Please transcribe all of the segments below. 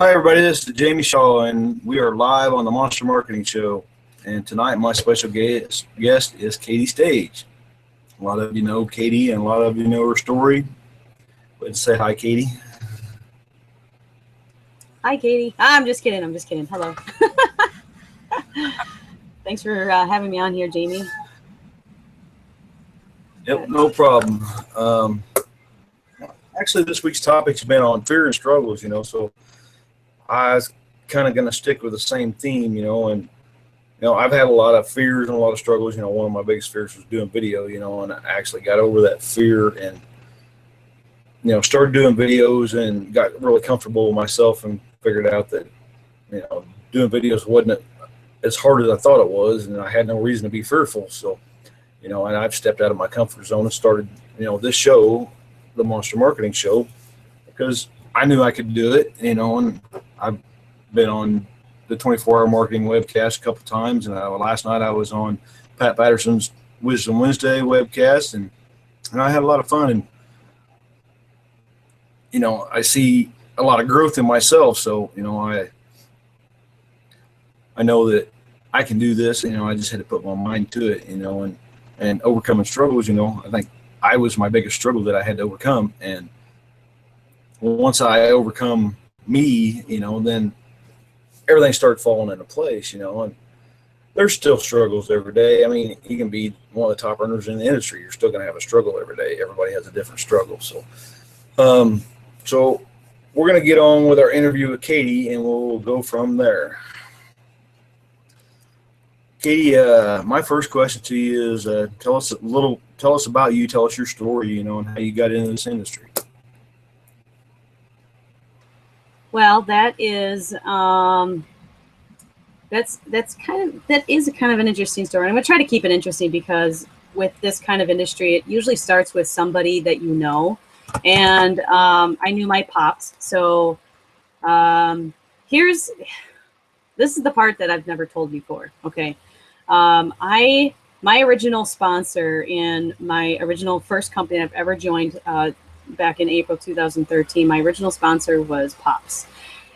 Hi, everybody. This is Jamie Shaw, and we are live on the Monster Marketing Show. And tonight, my special guest is Kati Stage. A lot of you know Kati, and a lot of you know her story. Let's say hi, Kati. Hi, Kati. I'm just kidding. Hello. Thanks for having me on here, Jamie. Yep, no problem. Actually, this week's topic's been on fear and struggles, so I was kind of going to stick with the same theme, and I've had a lot of fears and a lot of struggles. One of my biggest fears was doing video, and I actually got over that fear and, started doing videos and got really comfortable with myself and figured out that, doing videos wasn't as hard as I thought it was, and I had no reason to be fearful. So, and I've stepped out of my comfort zone and started, this show, the Monster Marketing Show, because I knew I could do it, and I've been on the 24-hour marketing webcast a couple times, and last night I was on Pat Patterson's Wisdom Wednesday webcast, and I had a lot of fun, and I see a lot of growth in myself, so I know that I can do this. I just had to put my mind to it, and overcoming struggles. I think I was my biggest struggle that I had to overcome, and once I overcome me, then everything started falling into place, and there's still struggles every day. I mean, you can be one of the top earners in the industry. You're still going to have a struggle every day. Everybody has a different struggle. So, so we're going to get on with our interview with Kati, and we'll go from there. Kati, my first question to you is, tell us about you, tell us your story, and how you got into this industry. Well, that is that is kind of an interesting story. I'm gonna try to keep it interesting because with this kind of industry, it usually starts with somebody that you know, and I knew my pops. So this is the part that I've never told before. Okay, my original sponsor in my original first company I've ever joined. Back in April 2013, my original sponsor was Pops.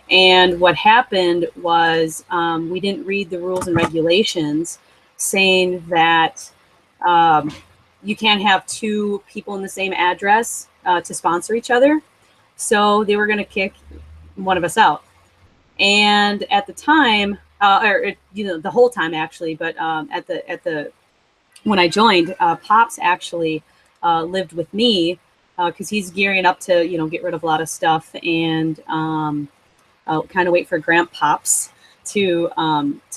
And what happened was we didn't read the rules and regulations saying that you can't have two people in the same address to sponsor each other. So they were going to kick one of us out. And at the time, the whole time actually, but when I joined, Pops actually lived with me. Because he's gearing up to, get rid of a lot of stuff and kind of wait for Grandpops to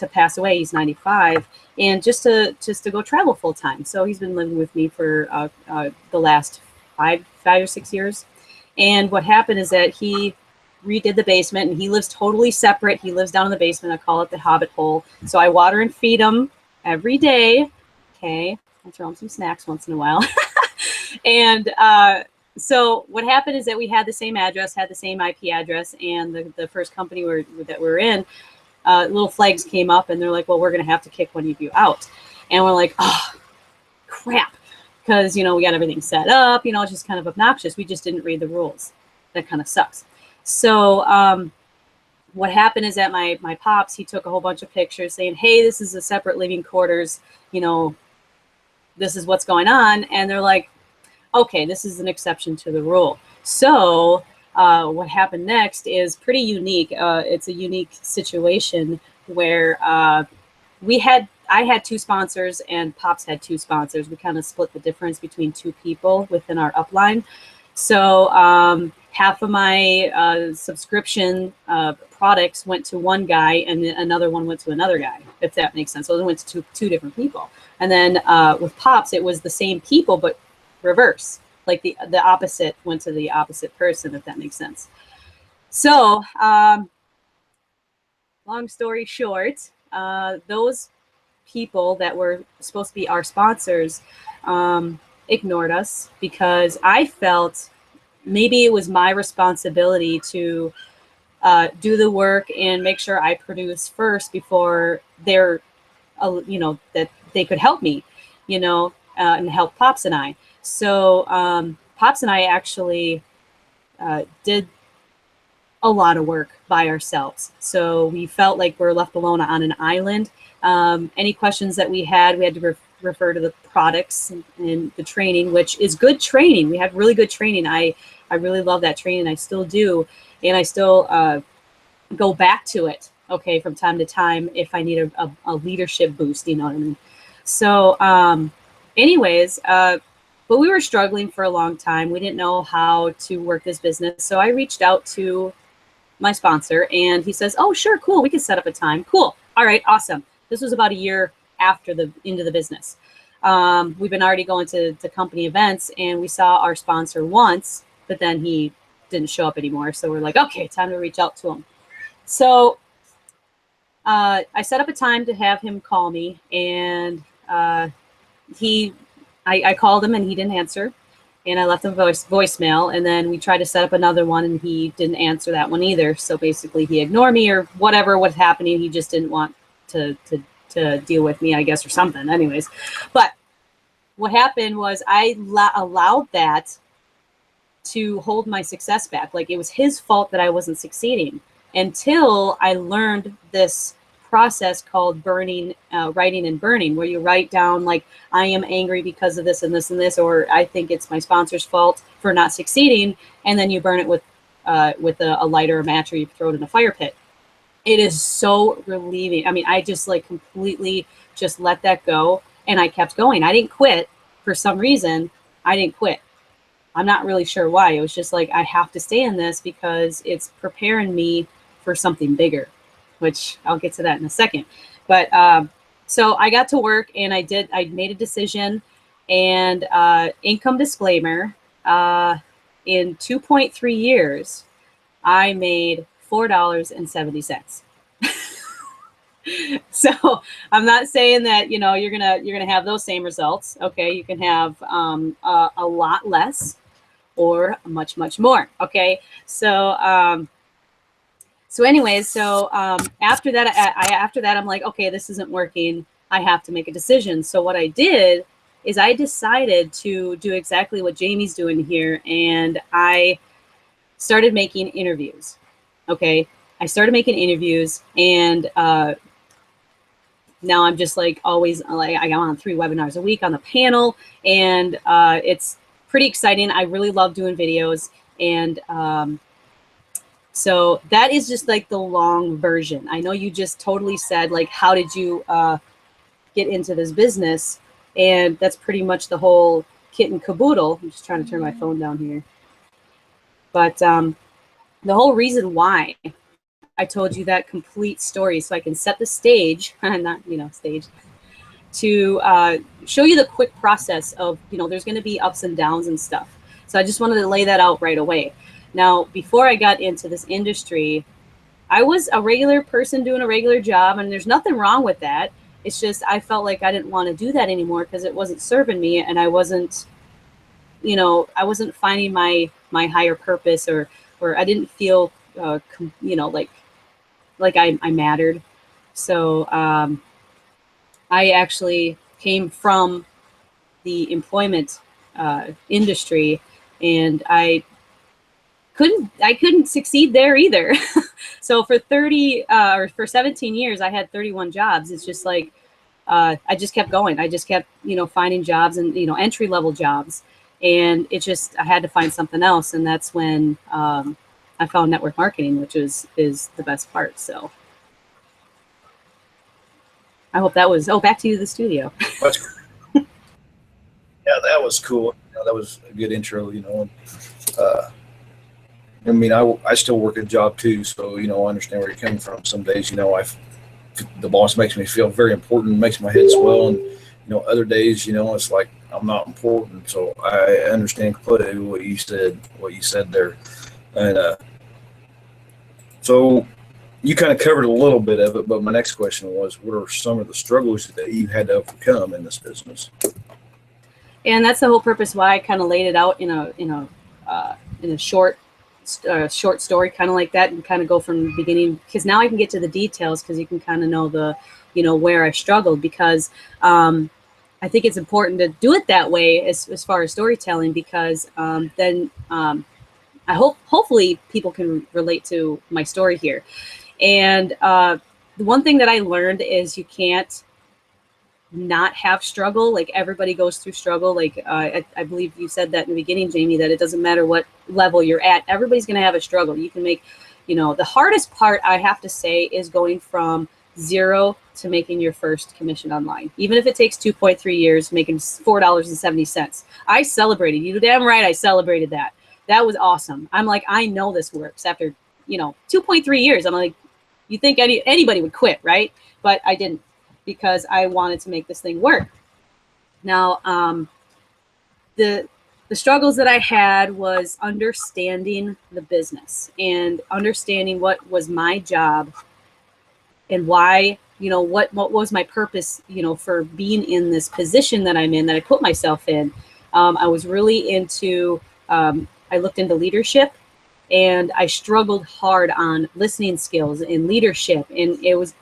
pass away. He's 95, and just to go travel full time. So he's been living with me for the last five or 6 years. And what happened is that he redid the basement, and he lives totally separate. He lives down in the basement. I call it the Hobbit hole. So I water and feed him every day. Okay, I throw him some snacks once in a while. And so what happened is that we had the same address, had the same IP address, and the first company that we're in, little flags came up, and they're like, well, we're going to have to kick one of you out. And we're like, oh, crap, because, we got everything set up, it's just kind of obnoxious. We just didn't read the rules. That kind of sucks. So what happened is that my Pops, he took a whole bunch of pictures saying, hey, this is a separate living quarters, this is what's going on. And they're like, okay, this is an exception to the rule. So what happened next is pretty unique. It's a unique situation where I had two sponsors and Pops had two sponsors. We kind of split the difference between two people within our upline. So half of my subscription products went to one guy, and another one went to another guy, if that makes sense. So it went to two different people. And then with Pops, it was the same people, but reverse, like the opposite went to the opposite person, if that makes sense. So long story short, those people that were supposed to be our sponsors ignored us because I felt maybe it was my responsibility to do the work and make sure I produce first before they're that they could help me, and help Pops and I. So Pops and I actually did a lot of work by ourselves. So we felt like we're left alone on an island. Any questions that we had to refer to the products and the training, which is good training. We had really good training. I really love that training. I still do. And I still go back to it, okay, from time to time if I need a leadership boost, you know what I mean? So anyways, but we were struggling for a long time. We didn't know how to work this business. So I reached out to my sponsor and he says, oh, sure, cool. We can set up a time. Cool. All right, awesome. This was about a year after into the business. We've been already going to company events and we saw our sponsor once, but then he didn't show up anymore. So we're like, okay, time to reach out to him. So I set up a time to have him call me and I called him and he didn't answer. And I left him voicemail, and then we tried to set up another one, and he didn't answer that one either. So basically, he ignored me or whatever was happening. He just didn't want to deal with me, I guess, or something. Anyways, but what happened was I allowed that to hold my success back. Like it was his fault that I wasn't succeeding until I learned this process called writing and burning, where you write down like, I am angry because of this and this and this, or I think it's my sponsor's fault for not succeeding, and then you burn it with a lighter or match, or you throw it in a fire pit. It is so relieving. I mean, I just like completely just let that go, and I kept going. I didn't quit. For some reason, I didn't quit. I'm not really sure why. It was just like, I have to stay in this because it's preparing me for something bigger, which I'll get to that in a second. But so I got to work and I made a decision, and income disclaimer, in 2.3 years, I made $4.70. So I'm not saying that, you're gonna have those same results. Okay. You can have a lot less or much, much more. Okay. So, anyways, after that, I'm like, okay, this isn't working. I have to make a decision. So what I did is I decided to do exactly what Jamie's doing here. And I started making interviews. Okay. I started making interviews, and now I'm just like always, like I'm on 3 webinars a week on the panel, and it's pretty exciting. I really love doing videos, and so that is just like the long version. I know you just totally said like, how did you get into this business? And that's pretty much the whole kit and caboodle. I'm just trying to turn my phone down here. But the whole reason why I told you that complete story, so I can set the stage, not, stage, to show you the quick process of, there's going to be ups and downs and stuff. So I just wanted to lay that out right away. Now, before I got into this industry, I was a regular person doing a regular job, and there's nothing wrong with that. It's just I felt like I didn't want to do that anymore because it wasn't serving me, and I wasn't finding my higher purpose, or I didn't feel, like I mattered. So I actually came from the employment industry, and I couldn't succeed there either. So for 17 years, I had 31 jobs. It's just like, I just kept going. I just kept, finding jobs and, entry level jobs. And I had to find something else. And that's when I found network marketing, which is the best part. So I hope that was, back to you, the studio. Yeah, that was cool. That was a good intro, I mean, I still work a job too, so I understand where you're coming from. Some days, the boss makes me feel very important, makes my head swell, and other days, it's like I'm not important. So I understand completely what you said there, and so you kind of covered a little bit of it. But my next question was, what are some of the struggles that you had to overcome in this business? And that's the whole purpose why I kind of laid it out in a short story, kind of like that, and kind of go from the beginning, because now I can get to the details, because you can kind of know where I struggled, because I think it's important to do it that way as far as storytelling, because then I hopefully people can relate to my story here. And the one thing that I learned is you can't not have struggle. Like everybody goes through struggle. Like I believe you said that in the beginning, Jamie, that it doesn't matter what level you're at, everybody's going to have a struggle. You can make, the hardest part, I have to say, is going from zero to making your first commission online. Even if it takes 2.3 years, making $4.70. I celebrated. You damn right I celebrated that. That was awesome. I'm like, I know this works after, 2.3 years. I'm like, you think anybody would quit, right? But I didn't, because I wanted to make this thing work. Now, the struggles that I had was understanding the business and understanding what was my job and why, what was my purpose, for being in this position that I'm in, that I put myself in. I was really into, I looked into leadership, and I struggled hard on listening skills and leadership. And it was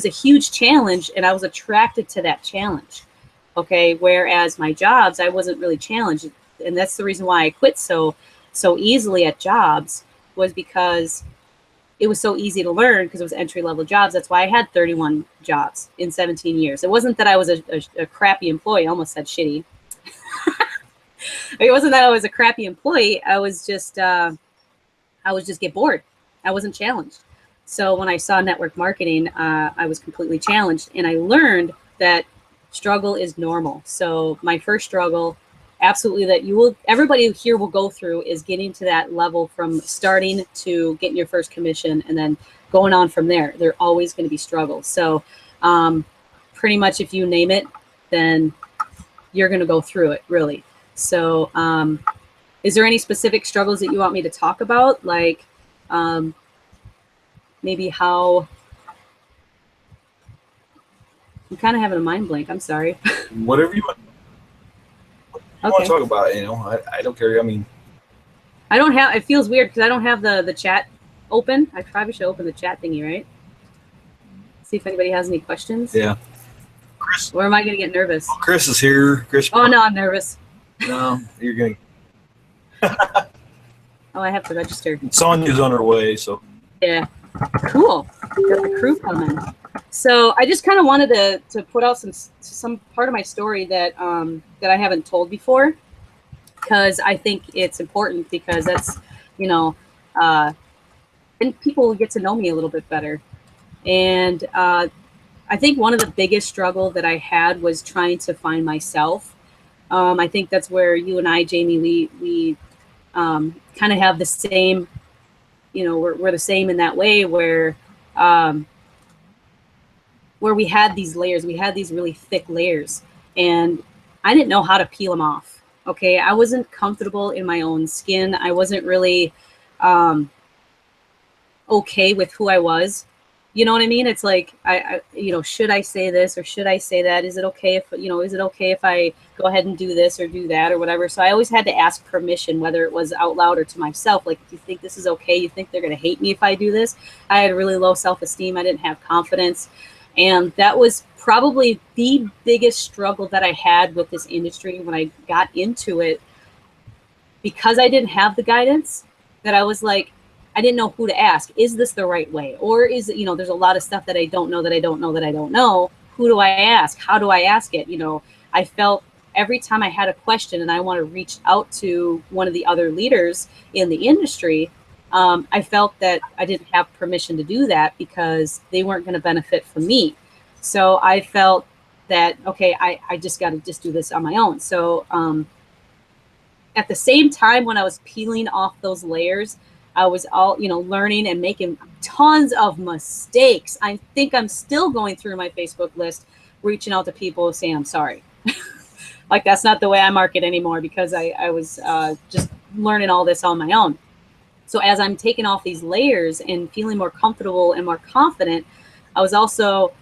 a huge challenge, and I was attracted to that challenge. Okay. Whereas my jobs, I wasn't really challenged. And that's the reason why I quit so easily at jobs, was because it was so easy to learn, because it was entry-level jobs. That's why I had 31 jobs in 17 years. It wasn't that I was a crappy employee. I almost said shitty. It wasn't that I was a crappy employee. I was just get bored. I wasn't challenged. So when I saw network marketing, I was completely challenged, and I learned that struggle is normal. So my first struggle, absolutely, that everybody here will go through, is getting to that level from starting to getting your first commission, and then going on from there. There are always going to be struggles. So pretty much if you name it, then you're going to go through it, really. So is there any specific struggles that you want me to talk about? Like maybe how... I'm kind of having a mind blank. I'm sorry. Whatever you want. Okay. Want to talk about, I don't care. I mean, I don't have, it feels weird because I don't have the chat open. I probably should open the chat thingy, right? See if anybody has any questions. Yeah. Chris. Or am I going to get nervous? Oh, Chris is here. Chris. Oh, no, I'm nervous. No, you're going to. Oh, I have to register. Sonya's on her way, so. Yeah. Cool. Got the crew coming. So I just kind of wanted to put out some part of my story that that I haven't told before, because I think it's important, because that's, and people will get to know me a little bit better. And I think one of the biggest struggle that I had was trying to find myself. I think that's where you and I, Jamie, we kind of have the same, we're the same in that way, where we had these layers, we had these really thick layers, and I didn't know how to peel them off. Okay. I wasn't comfortable in my own skin. I wasn't really okay with who I was. You know what I mean? It's like, I should I say this or should I say that? Is it okay if, is it okay if I go ahead and do this or do that or whatever? So I always had to ask permission, whether it was out loud or to myself. Like, do you think this is okay? You think they're going to hate me if I do this? I had really low self-esteem. I didn't have confidence. And that was probably the biggest struggle that I had with this industry when I got into it, because I didn't have the guidance, that I was like, I didn't know who to ask. Is this the right way? Or is it, there's a lot of stuff that I don't know, that I don't know, that I don't know. Who do I ask? How do I ask it? I felt every time I had a question and I want to reach out to one of the other leaders in the industry, I felt that I didn't have permission to do that, because they weren't going to benefit from me. So I felt that, okay, I just got to just do this on my own. So at the same time, when I was peeling off those layers, I was all, learning and making tons of mistakes. I think I'm still going through my Facebook list, reaching out to people saying, I'm sorry. Like, that's not the way I market anymore, because I was just learning all this on my own. So as I'm taking off these layers and feeling more comfortable and more confident, I was also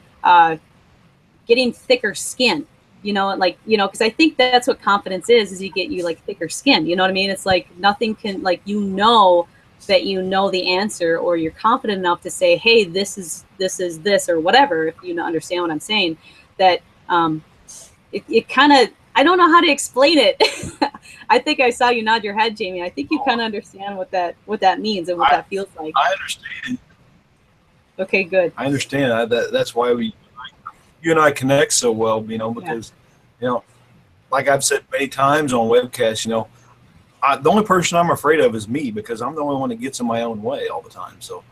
getting thicker skin, because I think that's what confidence is you get like thicker skin. You know what I mean? It's like nothing can, like, that the answer, or you're confident enough to say, hey, this is this or whatever, if you understand what I'm saying, that it kind of I don't know how to explain it. I think I saw you nod your head, Jamie. I think you kind of understand what that means and what that feels like. I understand. Okay, good. I understand. That's why you and I connect so well, because, like I've said many times on webcasts, the only person I'm afraid of is me, because I'm the only one that gets in my own way all the time. So,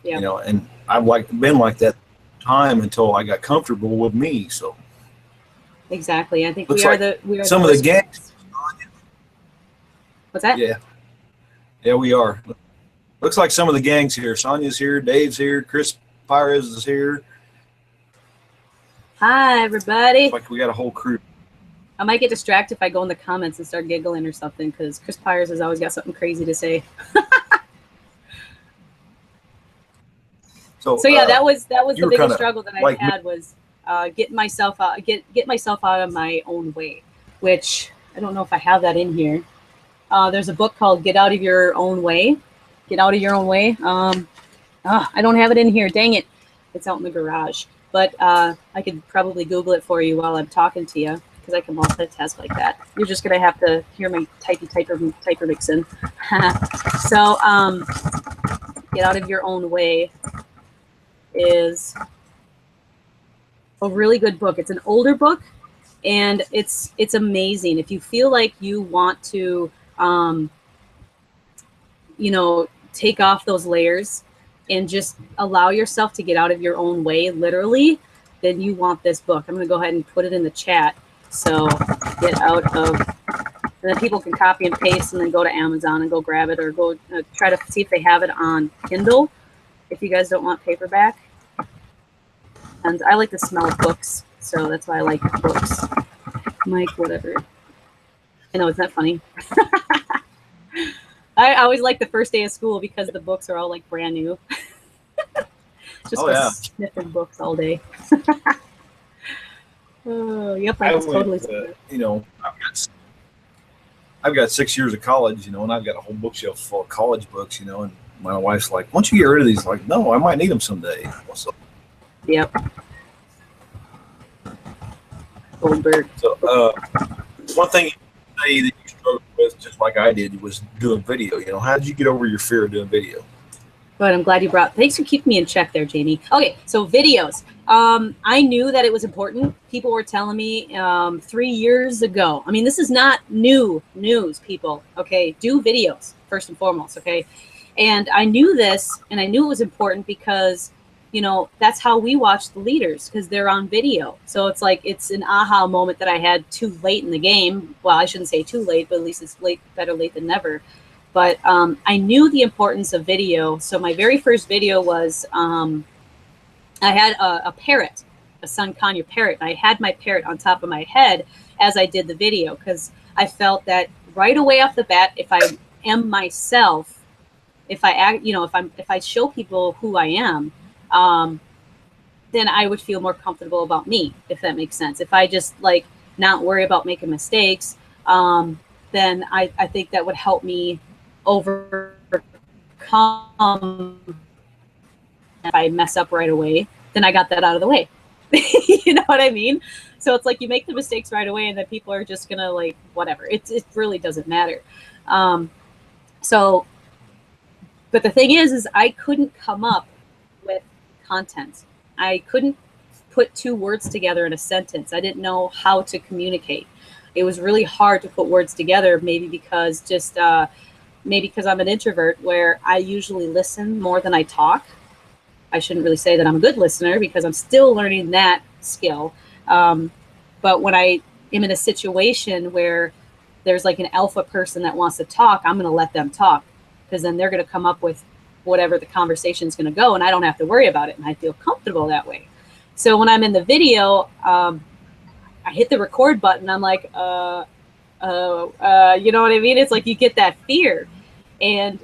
yeah. And I've been like that time until I got comfortable with me. So exactly. I think we are some of the gangs. What's that? Yeah, we are. Looks like some of the gangs here. Sonia's here, Dave's here, Chris Pires is here. Hi, everybody. Looks like we got a whole crew. I might get distracted if I go in the comments and start giggling or something, because Chris Pires has always got something crazy to say. So yeah, that was the biggest struggle that I had was get myself out of my own way, which I don't know if I have that in here. There's a book called Get Out of Your Own Way. Get Out of Your Own Way. I don't have it in here. Dang it. It's out in the garage. But I could probably Google it for you while I'm talking to you, because I can multitask like that. You're just going to have to hear my typer mixin. So Get Out of Your Own Way is a really good book. It's an older book, and it's amazing. If you feel like you want to take off those layers and just allow yourself to get out of your own way, literally, then you want this book. I'm going to go ahead and put it in the chat. So get out of, and then people can copy and paste and then go to Amazon and go grab it, or go try to see if they have it on Kindle, if you guys don't want paperback. And I like the smell of books, so that's why I like books. Mike, whatever. I know, isn't that funny? I always like the first day of school because the books are all like brand new. Just sniffing books all day. Oh, yep, I was totally. I've got 6 years of college, and I've got a whole bookshelf full of college books, and my wife's like, "Why don't you get rid of these?" Like, no, I might need them someday. So, yep. Goldberg. So, one thing that you struggled with, just like I did, was doing video. How did you get over your fear of doing video? Good. I'm glad you thanks for keeping me in check there, Jamie. Okay, so videos. I knew that it was important. People were telling me 3 years ago. I mean, this is not new news, people. Okay, do videos first and foremost. Okay, and I knew this, and I knew it was important because, that's how we watch the leaders, because they're on video. So it's like, it's an aha moment that I had too late in the game. Well, I shouldn't say too late, but at least it's better late than never. But I knew the importance of video. So my very first video was, I had a parrot, a Sun Conure parrot. I had my parrot on top of my head as I did the video, because I felt that right away off the bat, if I am myself, if I act, if I show people who I am, then I would feel more comfortable about me, if that makes sense. If I just not worry about making mistakes, then I think that would help me overcome. If I mess up right away, then I got that out of the way. You know what I mean? So it's like you make the mistakes right away, and then people are just gonna whatever. It really doesn't matter. But the thing is I couldn't come up with content. I couldn't put two words together in a sentence. I didn't know how to communicate. It was really hard to put words together, maybe because I'm an introvert, where I usually listen more than I talk. I shouldn't really say that I'm a good listener, because I'm still learning that skill. But when I am in a situation where there's an alpha person that wants to talk, I'm going to let them talk, because then they're going to come up with whatever the conversation is going to go, and I don't have to worry about it, and I feel comfortable that way. So when I'm in the video, I hit the record button. I'm like, you know what I mean? It's like you get that fear, and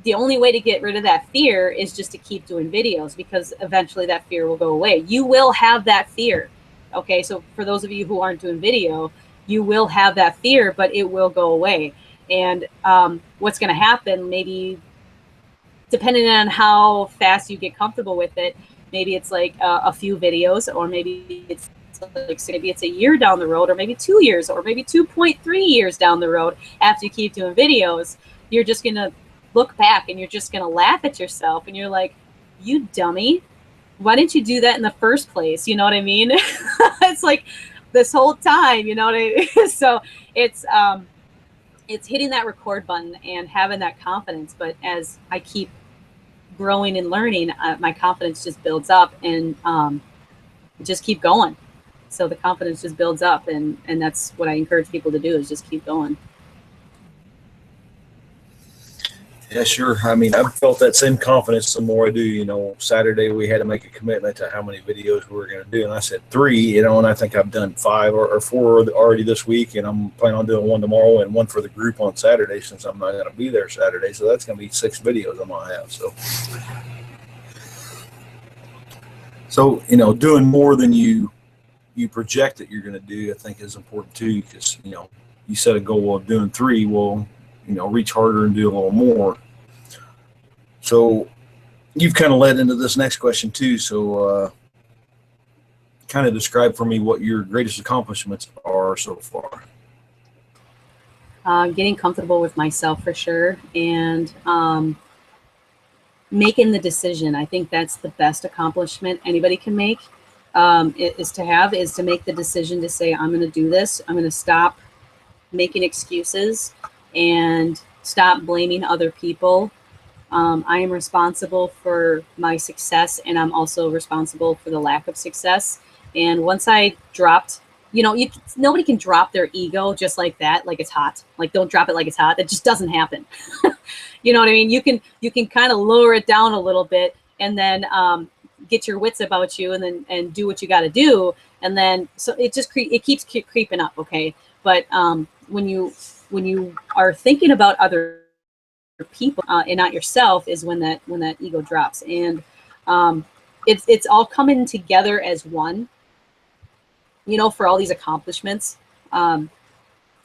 the only way to get rid of that fear is just to keep doing videos, because eventually that fear will go away. You will have that fear. Okay, so for those of you who aren't doing video, you will have that fear, but it will go away. And what's going to happen, maybe depending on how fast you get comfortable with it, maybe it's a few videos, or maybe it's like maybe it's a year down the road, or maybe 2 years, or maybe 2.3 years down the road, after you keep doing videos, you're just going to look back and you're just going to laugh at yourself. And you're like, you dummy, why didn't you do that in the first place? You know what I mean? It's like this whole time, you know what I mean? So it's hitting that record button and having that confidence. But as I keep growing and learning, my confidence just builds up, and just keep going. So the confidence just builds up, and that's what I encourage people to do, is just keep going. Yeah, sure. I mean, I've felt that same confidence the more I do. Saturday we had to make a commitment to how many videos we were going to do, and I said 3. And I think I've done 5 or 4 already this week, and I'm planning on doing 1 tomorrow and 1 for the group on Saturday, since I'm not going to be there Saturday. So that's going to be 6 videos I'm going to have. So doing more than you project that you're going to do, I think is important too, because you set a goal of doing 3. Well, reach harder and do a little more. So you've kind of led into this next question too. So kind of describe for me what your greatest accomplishments are so far. Getting comfortable with myself, for sure, and making the decision. I think that's the best accomplishment anybody can make, is to make the decision to say, I'm going to do this. I'm going to stop making excuses and stop blaming other people. I am responsible for my success, and I'm also responsible for the lack of success. And once I dropped, nobody can drop their ego just like that, like it's hot. Like, don't drop it like it's hot. That just doesn't happen. You know what I mean? You can kind of lower it down a little bit, and then get your wits about you, and do what you got to do. And then, so it just keeps creeping up. Okay. But when you are thinking about other people and not yourself, is when that ego drops. And it's all coming together as one, for all these accomplishments.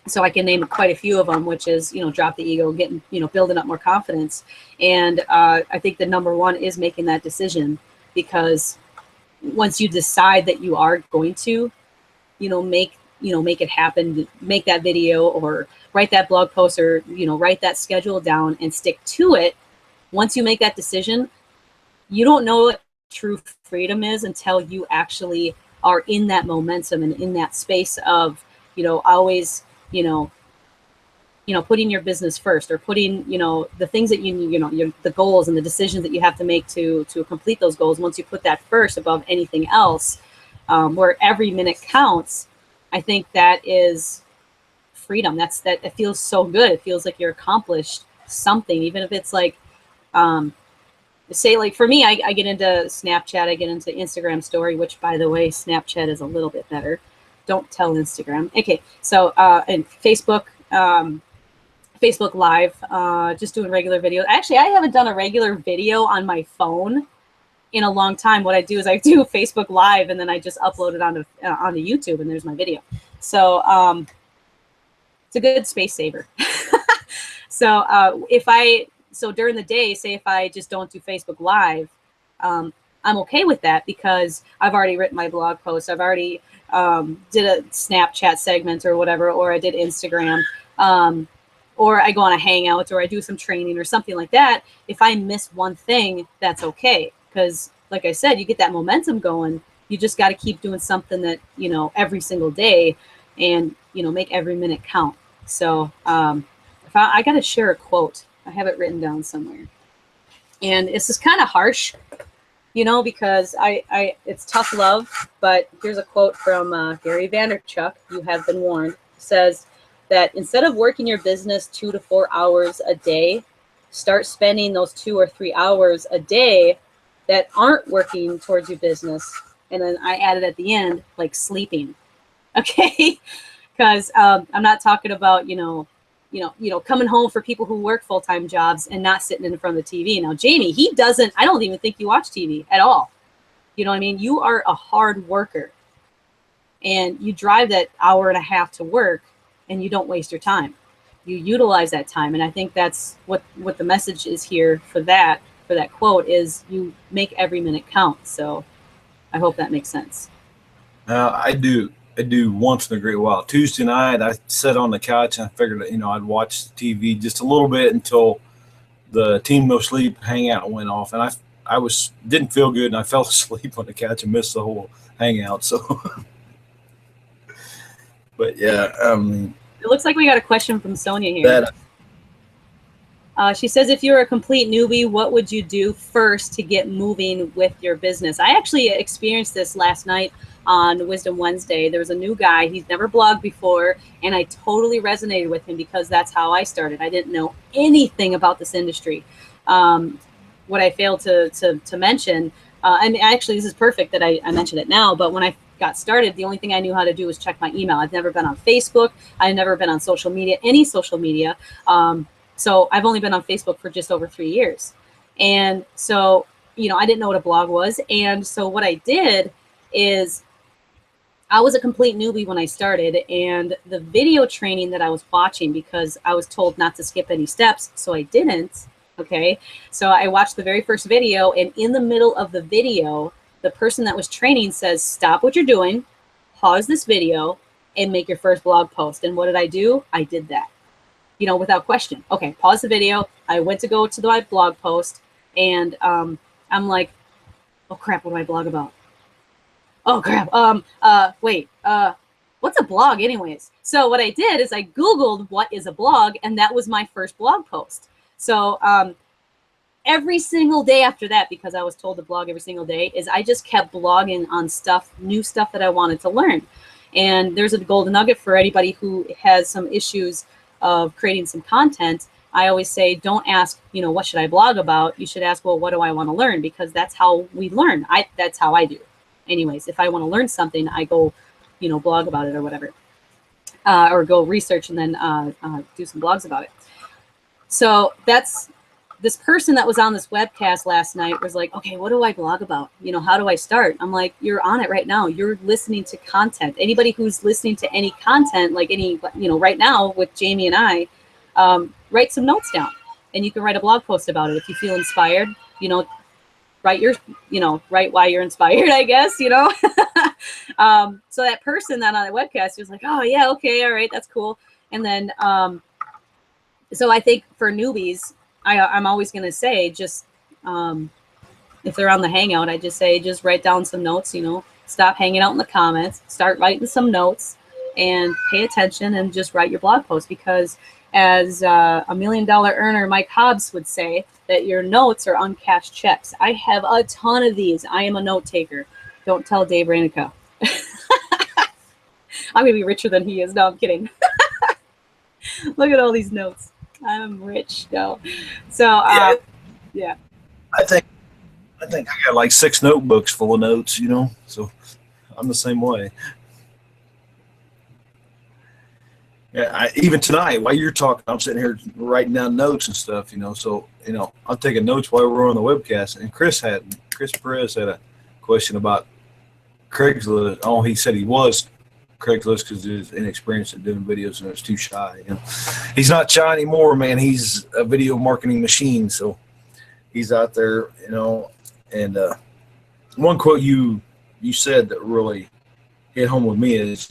So I can name quite a few of them, which is, drop the ego, getting, building up more confidence. And I think the number one is making that decision, because once you decide that you are going to, make it happen, make that video, or write that blog post, or, write that schedule down and stick to it. Once you make that decision, you don't know what true freedom is until you actually are in that momentum and in that space of, always, putting your business first, or putting, the things that the goals and the decisions that you have to make to complete those goals. Once you put that first above anything else, where every minute counts, I think that is freedom. It feels so good. It feels like you're accomplished something, even if it's like, say, like for me, I get into Snapchat, I get into Instagram story, which, by the way, Snapchat is a little bit better. Don't tell Instagram. Okay. So, and Facebook Live, just doing regular video. Actually, I haven't done a regular video on my phone in a long time. What I do is I do Facebook Live, and then I just upload it onto YouTube, and there's my video. So it's a good space saver. So during the day, say if I just don't do Facebook Live, I'm okay with that, because I've already written my blog post. I've already did a Snapchat segment or whatever, or I did Instagram, or I go on a hangout, or I do some training or something like that. If I miss one thing, that's okay. Because like I said, you get that momentum going. You just got to keep doing something that, every single day, and, make every minute count. So I got to share a quote. I have it written down somewhere. And this is kind of harsh, because it's tough love. But here's a quote from Gary Vaynerchuk. You have been warned. It says that instead of working your business 2 to 4 hours a day, start spending those 2 or 3 hours a day that aren't working towards your business. And then I added at the end, like sleeping. Okay. Because I'm not talking about, coming home for people who work full-time jobs and not sitting in front of the TV. Now, Jamie, I don't even think you watch TV at all. You know what I mean? You are a hard worker, and you drive that hour and a half to work, and you don't waste your time. You utilize that time. And I think that's what the message is here for that quote, is you make every minute count. So I hope that makes sense. I do once in a great while. Tuesday night, I sat on the couch and I figured that, I'd watch the TV just a little bit until the Team No Sleep hangout went off, and I didn't feel good, and I fell asleep on the couch and missed the whole hangout. So, but yeah, It looks like we got a question from Sonia here. that She says, if you're a complete newbie, what would you do first to get moving with your business? I actually experienced this last night on Wisdom Wednesday. There was a new guy. He's never blogged before, and I totally resonated with him because that's how I started. I didn't know anything about this industry. What I failed to mention, and actually this is perfect that I mentioned it now, but when I got started, the only thing I knew how to do was check my email. I've never been on Facebook. I've never been on social media, any social media. So I've only been on Facebook for just over 3 years. And so, I didn't know what a blog was. And so what I did is I was a complete newbie when I started, and the video training that I was watching, because I was told not to skip any steps, so I didn't. Okay. So I watched the very first video, and in the middle of the video, the person that was training says, stop what you're doing, pause this video, and make your first blog post. And what did I do? I did that. Without question. Okay, pause the video. I went to go to my blog post, and I'm like, oh crap, what do I blog about? Oh crap. Wait, what's a blog anyways? So what I did is I Googled what is a blog, and that was my first blog post. So every single day after that, because I was told to blog every single day, is I just kept blogging on new stuff that I wanted to learn. And there's a golden nugget for anybody who has some issues of creating some content. I always say, don't ask, what should I blog about? You should ask, well, what do I want to learn? Because that's how we learn. That's how I do. Anyways, if I want to learn something, I go, blog about it or whatever, or go research and then do some blogs about it. So that's this person that was on this webcast last night was like, okay, what do I blog about? How do I start? I'm like, you're on it right now. You're listening to content. Anybody who's listening to any content, like right now with Jamie and I, write some notes down, and you can write a blog post about it. If you feel inspired, write why you're inspired, I guess, So that person that on the webcast was like, oh yeah, okay, all right, that's cool. And then, so I think for newbies, I'm always going to say, just if they're on the Hangout, I just say, just write down some notes, stop hanging out in the comments, start writing some notes, and pay attention and just write your blog post. Because as a $1 million earner Mike Hobbs would say, that your notes are uncashed checks. I have a ton of these. I am a note taker. Don't tell Dave Ranica. I'm going to be richer than he is. No, I'm kidding. Look at all these notes. I'm rich though. So yeah. I think I got like 6 notebooks full of notes, so I'm the same way. Yeah, even tonight while you're talking, I'm sitting here writing down notes and stuff, so I'm taking notes while we're on the webcast. And Chris Perez had a question about Craigslist. Oh, he said he was Craigslist because he's inexperienced at doing videos and was too shy. He's not shy anymore, man. He's a video marketing machine, so he's out there, And one quote you said that really hit home with me is,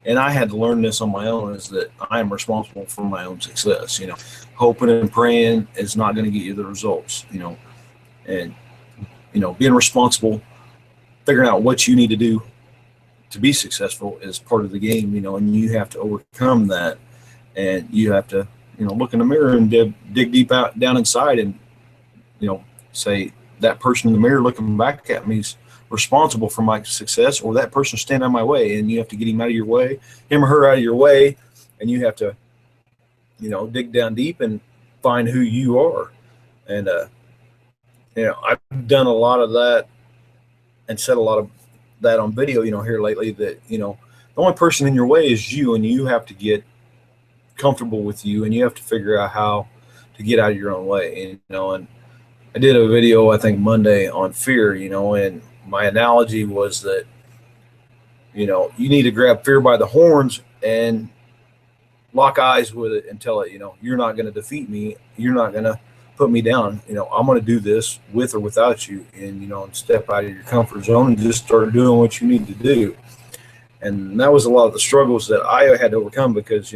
and I had to learn this on my own, is that I am responsible for my own success. Hoping and praying is not going to get you the results. And being responsible, figuring out what you need to do to be successful is part of the game, and you have to overcome that, and you have to, look in the mirror and dig deep down inside and, say that person in the mirror looking back at me is responsible for my success, or that person standing in my way, and you have to get him out of your way, him or her out of your way, and you have to, dig down deep and find who you are. And, I've done a lot of that and said a lot of that on video, here lately, that, the only person in your way is you, and you have to get comfortable with you, and you have to figure out how to get out of your own way, and I did a video, I think Monday, on fear, and my analogy was that, you need to grab fear by the horns and lock eyes with it and tell it, you're not going to defeat me. You're not going to put me down. I'm going to do this with or without you, and, and step out of your comfort zone and just start doing what you need to do. And that was a lot of the struggles that I had to overcome because,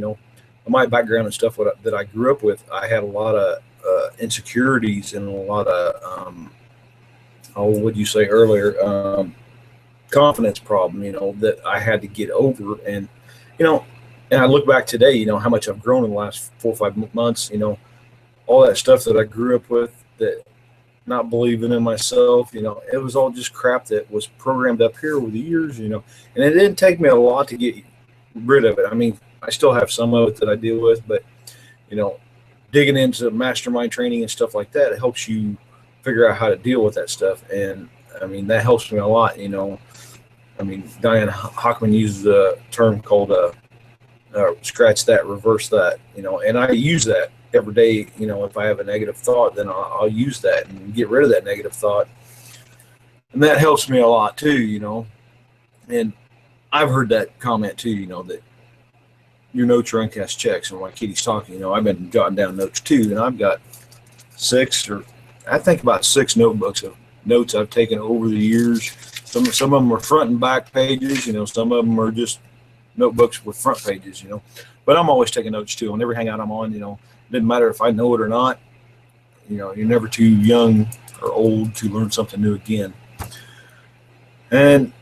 my background and stuff that I grew up with, I had a lot of insecurities and a lot of, what would you say earlier, confidence problem, that I had to get over. And, and I look back today, how much I've grown in the last 4 or 5 months, all that stuff that I grew up with, that not believing in myself, it was all just crap that was programmed up here over the years, and it didn't take me a lot to get rid of it. I mean, I still have some of it that I deal with, but, digging into mastermind training and stuff like that, it helps you figure out how to deal with that stuff. And I mean, that helps me a lot, I mean, Diane Hockman uses a term called scratch that, reverse that, and I use that every day. If I have a negative thought, then I'll use that and get rid of that negative thought. And that helps me a lot too, and I've heard that comment too, that your notes are uncast checks. And while Katie's talking, I've been jotting down notes too, and I've got 6 notebooks of notes I've taken over the years. Some of them are front and back pages, some of them are just notebooks with front pages, but I'm always taking notes too on every hangout I'm on. Doesn't matter if I know it or not. You're never too young or old to learn something new again. And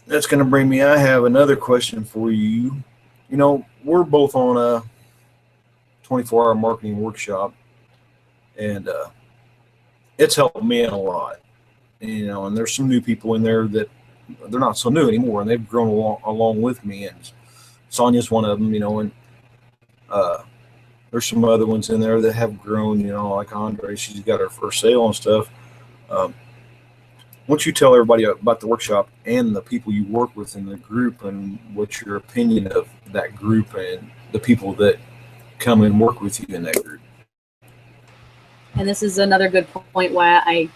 that's going to bring me, I have another question for you. We're both on a 24-hour marketing workshop, and it's helped me a lot. And there's some new people in there that they're not so new anymore, and they've grown along with me. And Sonia's one of them, and there's some other ones in there that have grown, like Andre. She's got her first sale and stuff. Why don't you tell everybody about the workshop and the people you work with in the group, and what's your opinion of that group and the people that come and work with you in that group? And this is another good point why I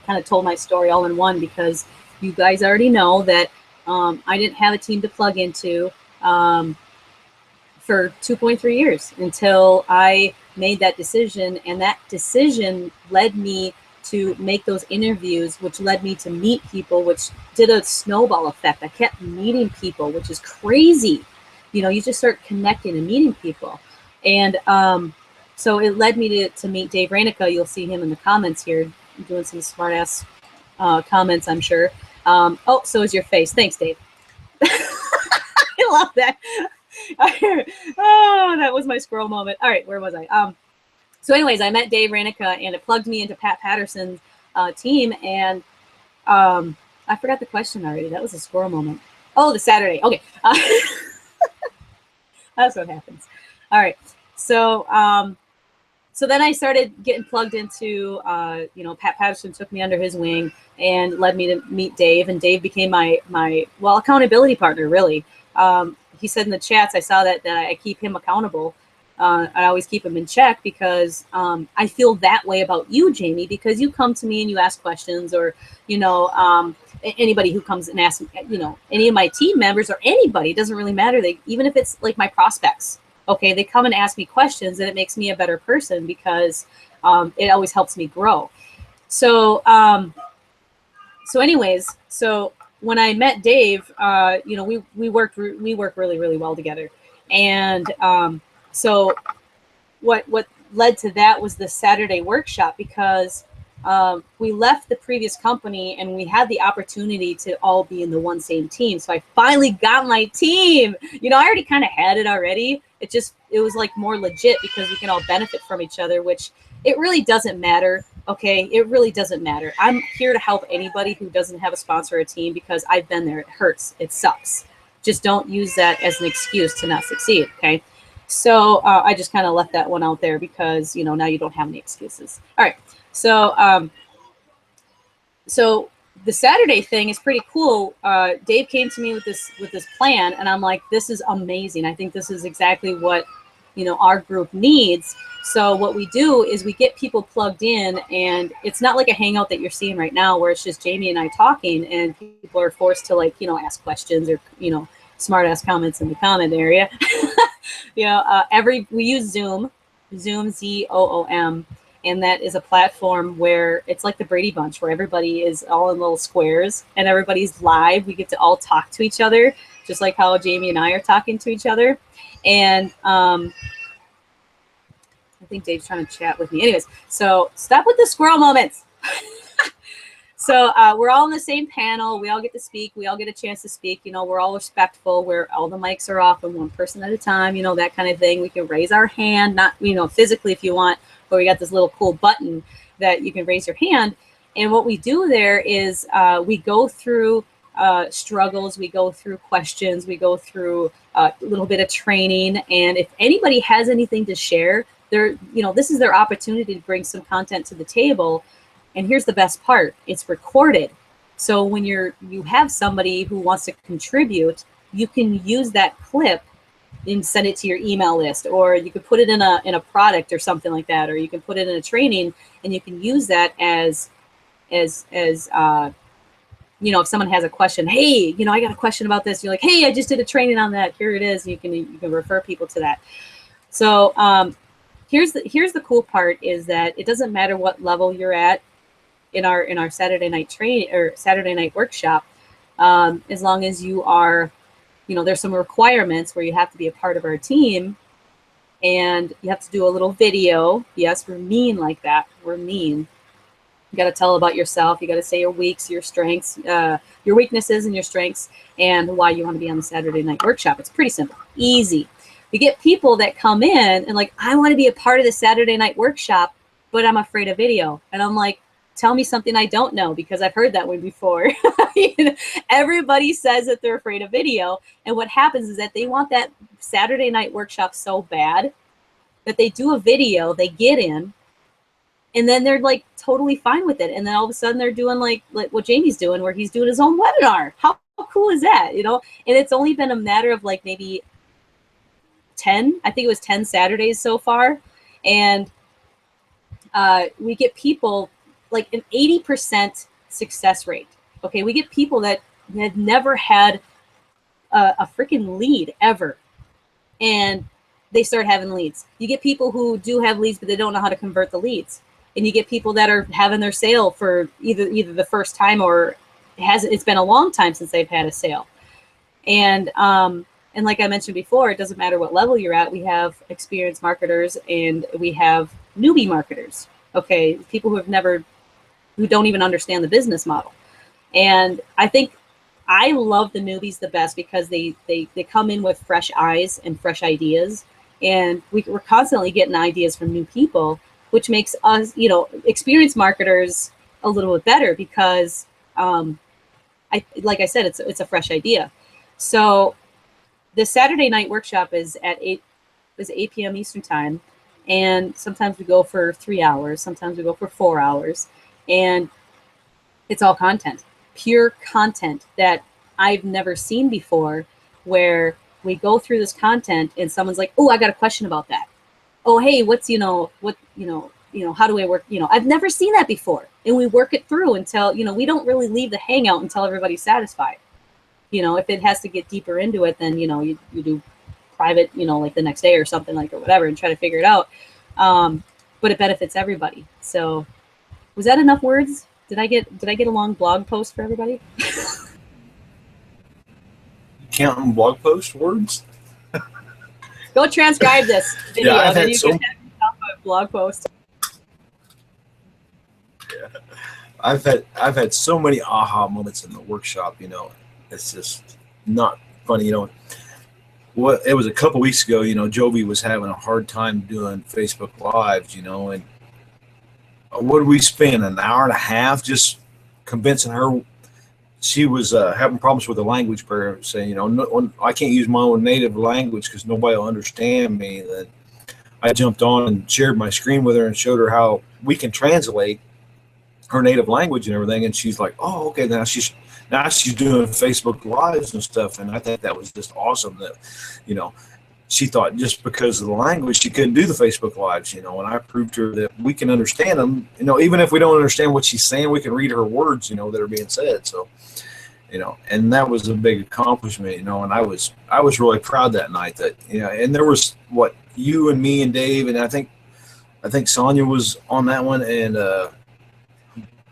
kind of told my story all in one, because you guys already know that I didn't have a team to plug into for 2.3 years until I made that decision. And that decision led me to make those interviews, which led me to meet people, which did a snowball effect. I kept meeting people, which is crazy. You just start connecting and meeting people. And so it led me to meet Dave Ranica. You'll see him in the comments here doing some smart ass comments, I'm sure. Oh, so is your face. Thanks, Dave. I love that. Oh, that was my squirrel moment. All right, where was I? So anyways, I met Dave Ranica, and it plugged me into Pat Patterson's team. And I forgot the question already. That was a squirrel moment. Oh, the Saturday. Okay. That's what happens. All right. So so then I started getting plugged into, Pat Patterson took me under his wing and led me to meet Dave. And Dave became my accountability partner, really. He said in the chats, I saw that I keep him accountable. I always keep him in check because I feel that way about you, Jamie, because you come to me and you ask questions, or, anybody who comes and asks, any of my team members or anybody, it doesn't really matter. Even if it's like my prospects, okay, they come and ask me questions, and it makes me a better person because it always helps me grow. So, anyways, when I met Dave, we work really, really well together. And so what led to that was the Saturday workshop, because we left the previous company and we had the opportunity to all be in the one same team. So I finally got my team. I already kind of had it already. It was like more legit because we can all benefit from each other, which it really doesn't matter. Okay, it really doesn't matter. I'm here to help anybody who doesn't have a sponsor or a team, because I've been there. It hurts. It sucks. Just don't use that as an excuse to not succeed. Okay. So I just kind of left that one out there because, now you don't have any excuses. All right. So, so the Saturday thing is pretty cool. Dave came to me with this plan, and I'm like, this is amazing. I think this is exactly what, our group needs. So what we do is we get people plugged in, and it's not like a hangout that you're seeing right now where it's just Jamie and I talking and people are forced to ask questions or, smart ass comments in the comment area. We use Zoom, Zoom, and that is a platform where it's like the Brady Bunch, where everybody is all in little squares and everybody's live. We get to all talk to each other. just like how Jamie and I are talking to each other. And I think Dave's trying to chat with me. Anyways, so stop with the squirrel moments. So we're all in the same panel. We all get to speak. We all get a chance to speak. You know, we're all respectful. Where all the mics are off and one person at a time. You know, that kind of thing. We can raise our hand, not, you know, physically if you want, but we got this little cool button that you can raise your hand. And what we do there is we go through struggles. We go through questions. We go through a little bit of training. And if anybody has anything to share, they're, you know, this is their opportunity to bring some content to the table. And here's the best part, it's recorded. So when you have somebody who wants to contribute, you can use that clip and send it to your email list, or you could put it in a product or something like that, or you can put it in a training, and you can use that as you know, if someone has a question, hey, you know, I got a question about this. You're like, hey, I just did a training on that. Here it is. You can refer people to that. So here's the cool part is that it doesn't matter what level you're at in our Saturday night training or Saturday night workshop, as long as you are, you know, there's some requirements where you have to be a part of our team and you have to do a little video. Yes, we're mean like that. We're mean. You got to tell about yourself. You got to say your weaks, your strengths, your weaknesses and your strengths, and why you want to be on the Saturday night workshop. It's pretty simple, easy. We get people that come in and like, I want to be a part of the Saturday night workshop, but I'm afraid of video. And I'm like, tell me something I don't know, because I've heard that one before. You know, everybody says that they're afraid of video. And what happens is that they want that Saturday night workshop so bad that they do a video, they get in, and then they're like totally fine with it. And then all of a sudden they're doing like what Jamie's doing, where he's doing his own webinar. How cool is that? You know, and it's only been a matter of like maybe 10, I think it was 10 Saturdays so far. And we get people like an 80% success rate. Okay, we get people that had never had a freaking lead ever, and they start having leads. You get people who do have leads, but they don't know how to convert the leads. And you get people that are having their sale for either the first time, or it's been a long time since they've had a sale. And like I mentioned before, it doesn't matter what level you're at. We have experienced marketers and we have newbie marketers. Okay, people who don't even understand the business model. And I think I love the newbies the best because they come in with fresh eyes and fresh ideas. And we're constantly getting ideas from new people, which makes us, you know, experienced marketers a little bit better because, like I said, it's a fresh idea. So the Saturday night workshop is at 8 p.m. Eastern time. And sometimes we go for 3 hours. Sometimes we go for 4 hours. And it's all content, pure content that I've never seen before, where we go through this content and someone's like, oh, I got a question about that. Oh, hey, how do I work? You know, I've never seen that before. And we work it through until, you know, we don't really leave the hangout until everybody's satisfied. You know, if it has to get deeper into it, then, you know, you do private, you know, like the next day or something like, or whatever, and try to figure it out. But it benefits everybody. So was that enough words? Did I get a long blog post for everybody? Counting blog post words? Go transcribe this video. Yeah, then you can have yourself a blog post. Yeah. I've had so many aha moments in the workshop, you know. It's just not funny, you know. Well, it was a couple weeks ago, you know, Jovi was having a hard time doing Facebook Lives, you know, and what did we spend, an hour and a half just convincing her? She was having problems with the language barrier, saying, you know, I can't use my own native language because nobody will understand me. Then I jumped on and shared my screen with her and showed her how we can translate her native language and everything. And she's like, oh, okay, now she's doing Facebook Lives and stuff. And I think that was just awesome that, you know, she thought just because of the language she couldn't do the Facebook Lives, you know, and I proved to her that we can understand them, you know, even if we don't understand what she's saying, we can read her words, you know, that are being said. So, you know, and that was a big accomplishment, you know, and I was really proud that night that, you know, and there was you and me and Dave, and I think Sonia was on that one, and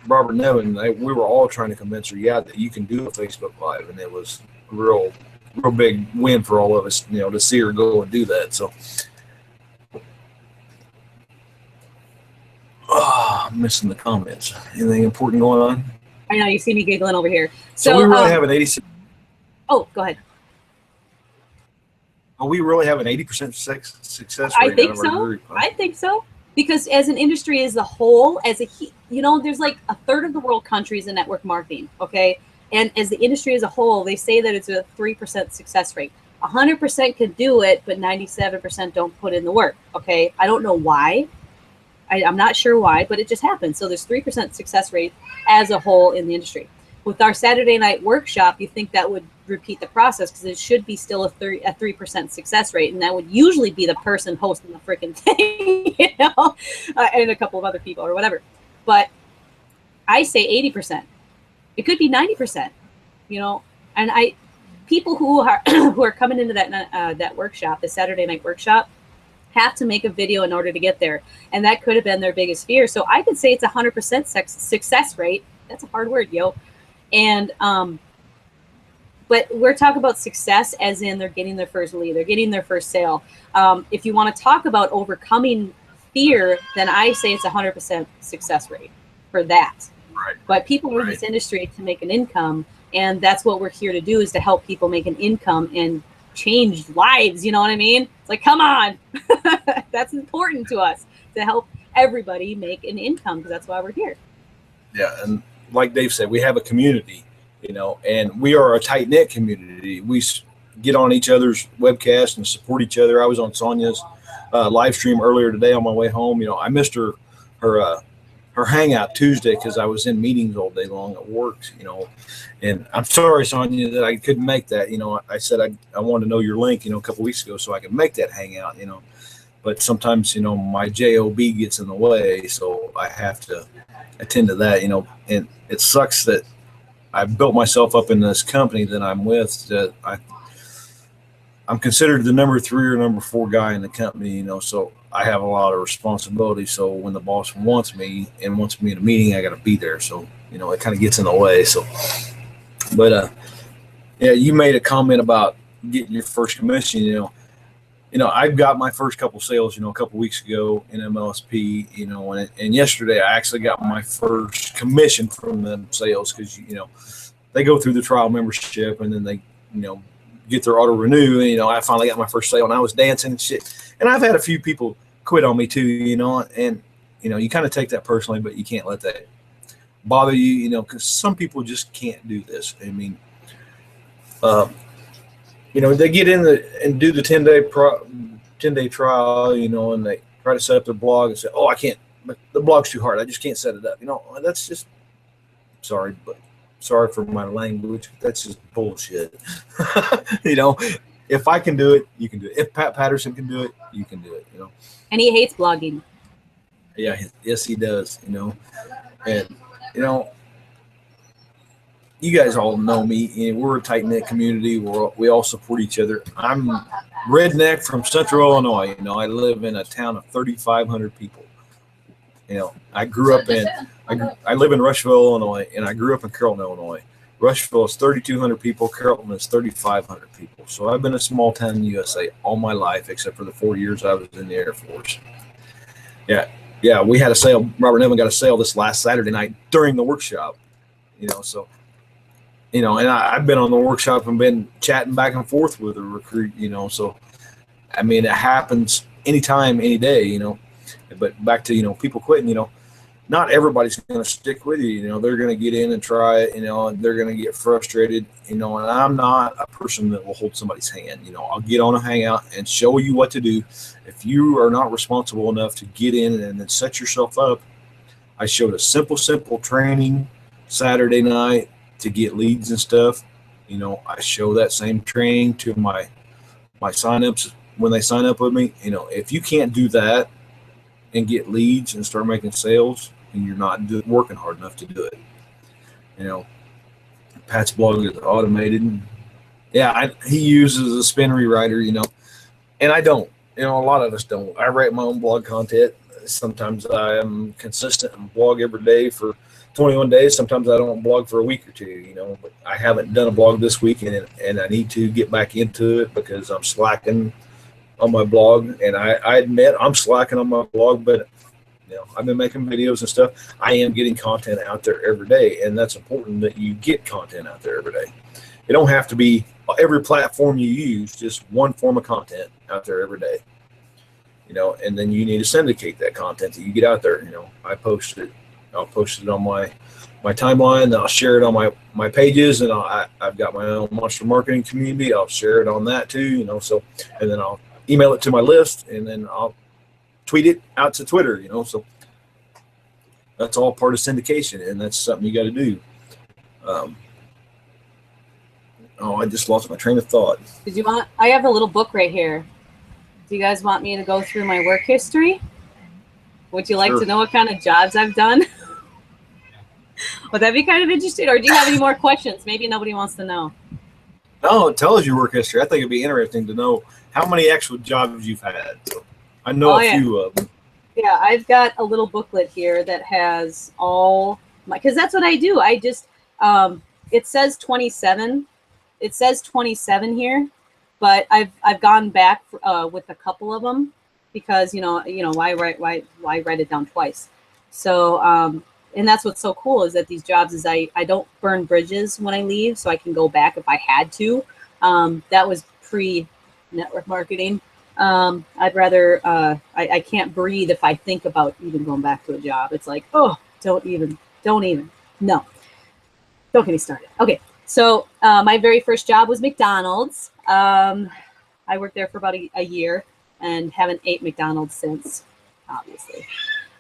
Robert Nevin, we were all trying to convince her, that you can do a Facebook Live, and it was real real big win for all of us, to see her go and do that. So, I'm missing the comments. Anything important going on? I know you see me giggling over here. So we really have an 86. Oh, go ahead. We really have an 80% success rate. I think so. I think so. Because as an industry as a whole, there's like a third of the world countries in network marketing, okay? And as the industry as a whole, they say that it's a 3% success rate. 100% can do it, but 97% don't put in the work, okay? I don't know why. I'm not sure why, but it just happens. So there's 3% success rate as a whole in the industry. With our Saturday night workshop, you think that would repeat the process because it should be still a 3% success rate, and that would usually be the person hosting the freaking thing, and a couple of other people or whatever. But I say 80%. It could be 90%, And people who are who are coming into that workshop, the Saturday night workshop, have to make a video in order to get there, and that could have been their biggest fear. So I could say it's 100% success rate. That's a hard word, And but we're talking about success as in they're getting their first lead, they're getting their first sale. If you want to talk about overcoming fear, then I say it's 100% success rate for that. Right. But people are in this industry to make an income, and that's what we're here to do, is to help people make an income and change lives. You know what I mean? It's like, come on. That's important to us, to help everybody make an income, because that's why we're here. Yeah, and like Dave said, we have a community, and we are a tight-knit community. We get on each other's webcasts and support each other. I was on Sonia's live stream earlier today on my way home. I missed her hangout Tuesday because I was in meetings all day long at work, and I'm sorry, Sonia, that I couldn't make that. I said I wanted to know your link, a couple weeks ago so I could make that hangout, but sometimes, my job gets in the way, so I have to attend to that, and it sucks that I built myself up in this company that I'm with, that I'm considered the number 3 or number 4 guy in the company, so I have a lot of responsibility. So when the boss wants me in a meeting, I got to be there. So, it kind of gets in the way. So, but, yeah, you made a comment about getting your first commission, I've got my first couple sales, a couple weeks ago in MLSP, and yesterday I actually got my first commission from them sales, because, they go through the trial membership and then they, get their auto renew. And, I finally got my first sale and I was dancing and shit. And I've had a few people quit on me too, and, you kind of take that personally, but you can't let that bother you, because some people just can't do this. I mean, they get in and do the 10-day trial, and they try to set up their blog and say, oh, I can't, the blog's too hard. I just can't set it up. That's just, sorry for my language. That's just bullshit. If I can do it, you can do it. If Pat Patterson can do it, you can do it, And he hates blogging. Yeah, yes, he does, and, you guys all know me. We're a tight-knit community. We all support each other. I'm redneck from Central Illinois. I live in a town of 3,500 people. I grew up I live in Rushville, Illinois, and I grew up in Carrollton, Illinois. Rushville is 3,200 people. Carrollton is 3,500 people. So I've been a small town in the USA all my life, except for the 4 years I was in the Air Force. Yeah, we had a sale. Robert Nevin got a sale this last Saturday night during the workshop. So, and I've been on the workshop and been chatting back and forth with a recruit, so, I mean, it happens anytime, any day, but back to, people quitting, not everybody's going to stick with you, they're going to get in and try it, and they're going to get frustrated, and I'm not a person that will hold somebody's hand. I'll get on a hangout and show you what to do. If you are not responsible enough to get in and then set yourself up, I showed a simple training Saturday night to get leads and stuff. I show that same training to my signups when they sign up with me. If you can't do that and get leads and start making sales, and you're not working hard enough to do it. Pat's blog is automated. Yeah, he uses a spin rewriter, and I don't. A lot of us don't. I write my own blog content. Sometimes I am consistent and blog every day for 21 days. Sometimes I don't blog for a week or two, you know, but I haven't done a blog this week, and I need to get back into it because I'm slacking on my blog. And I admit I'm slacking on my blog, but you know, I've been making videos and stuff. I am getting content out there every day, and that's important that you get content out there every day. It don't have to be every platform you use, just one form of content out there every day. You know, and then you need to syndicate that content that you get out there. You know, I'll post it on my timeline, and I'll share it on my pages, and I've got my own monster marketing community. I'll share it on that too, you know. So, and then I'll email it to my list, and then I'll tweet it out to Twitter, you know. So that's all part of syndication, and that's something you got to do. I just lost my train of thought. Did you want? I have a little book right here. Do you guys want me to go through my work history? Would you like to know what kind of jobs I've done? Would that be kind of interesting? Or do you have any more questions? Maybe nobody wants to know. No, tell us your work history. I think it'd be interesting to know how many actual jobs you've had. So I know a few of them. Yeah, I've got a little booklet here that has all my, because that's what I do. I just, it says 27. It says 27 here, but I've gone back with a couple of them because why write it down twice? So and that's what's so cool is that these jobs is I don't burn bridges when I leave, so I can go back if I had to. That was pre-network marketing. I'd rather I can't breathe if I think about even going back to a job. It's like, oh, don't even no, don't get me started. Okay. So my very first job was McDonald's. I worked there for about a year and haven't ate McDonald's since, obviously.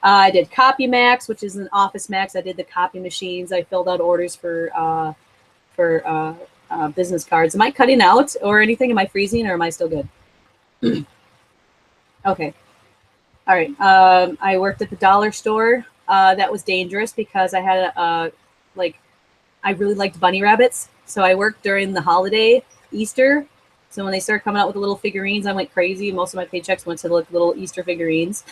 I did Copy Max, which is an Office Max. I did the copy machines. I filled out orders for business cards. Am I cutting out or anything? Am I freezing or am I still good? Okay. All right. I worked at the dollar store. That was dangerous because I had I really liked bunny rabbits. So I worked during the holiday, Easter. So when they started coming out with the little figurines, I went crazy. Most of my paychecks went to the little Easter figurines.